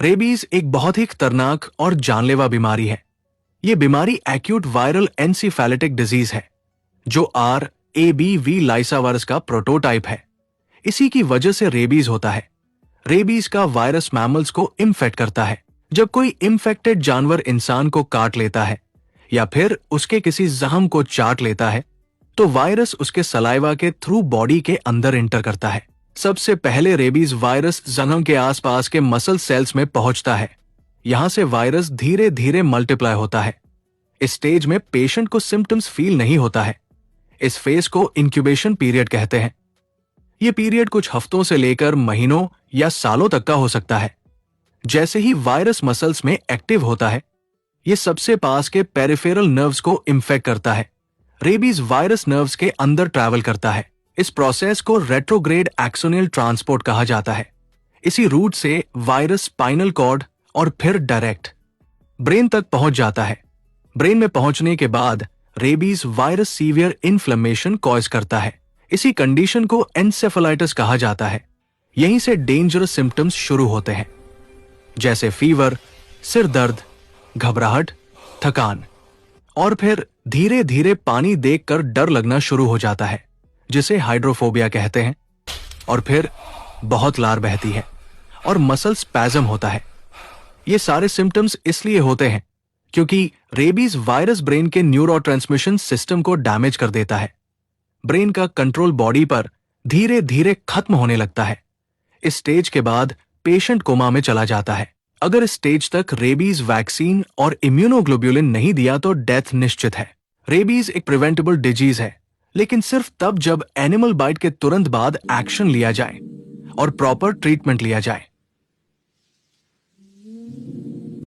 Rabies एक बहुत ही खतरनाक और जानलेवा बीमारी है। ये बीमारी एक्यूट वायरल एनसीफेलिटिक डिजीज है जो RABV लाइसा वायरस का प्रोटोटाइप है। इसी की वजह से रेबीज होता है। रेबीज का वायरस मैमल्स को इन्फेक्ट करता है। जब कोई इन्फेक्टेड जानवर इंसान को काट लेता है या फिर उसके किसी जख्म को चाट लेता है तो वायरस उसके सलाइवा के थ्रू बॉडी के अंदर एंटर करता है। सबसे पहले रेबीज वायरस जख्म के आसपास के मसल सेल्स में पहुंचता है। यहां से वायरस धीरे धीरे मल्टीप्लाई होता है। इस स्टेज में पेशेंट को सिम्टम्स फील नहीं होता है। इस फेज को इंक्यूबेशन पीरियड कहते हैं। यह पीरियड कुछ हफ्तों से लेकर महीनों या सालों तक का हो सकता है। जैसे ही वायरस मसल्स में एक्टिव होता है, यह सबसे पास के पेरिफेरल नर्व्स को इन्फेक्ट करता है। रेबीज वायरस नर्व्स के अंदर ट्रैवल करता है। इस प्रोसेस को रेट्रोग्रेड एक्सोनियल ट्रांसपोर्ट कहा जाता है। इसी रूट से वायरस स्पाइनल कॉर्ड और फिर डायरेक्ट ब्रेन तक पहुंच जाता है। ब्रेन में पहुंचने के बाद rabies virus severe inflammation cause करता है। इसी कंडीशन को एन्सेफेलाइटिस कहा जाता है। यहीं से डेंजरस सिम्टम्स शुरू होते हैं, जैसे फीवर, सिर दर्द, घबराहट, थकान, और फिर धीरे धीरे पानी देखकर डर लगना शुरू हो जाता है, जिसे हाइड्रोफोबिया कहते हैं। और फिर बहुत लार बहती है और मसल स्पैज़म होता है। ये सारे सिम्टम्स इसलिए होते हैं क्योंकि रेबीज वायरस ब्रेन के न्यूरोट्रांसमिशन सिस्टम को डैमेज कर देता है। ब्रेन का कंट्रोल बॉडी पर धीरे धीरे खत्म होने लगता है। इस स्टेज के बाद पेशेंट कोमा में चला जाता है। अगर इस स्टेज तक रेबीज वैक्सीन और इम्यूनोग्लोब्युलिन नहीं दिया तो डेथ निश्चित है। रेबीज एक प्रिवेंटेबल डिजीज है, लेकिन सिर्फ तब जब एनिमल बाइट के तुरंत बाद एक्शन लिया जाए और प्रॉपर ट्रीटमेंट लिया जाए।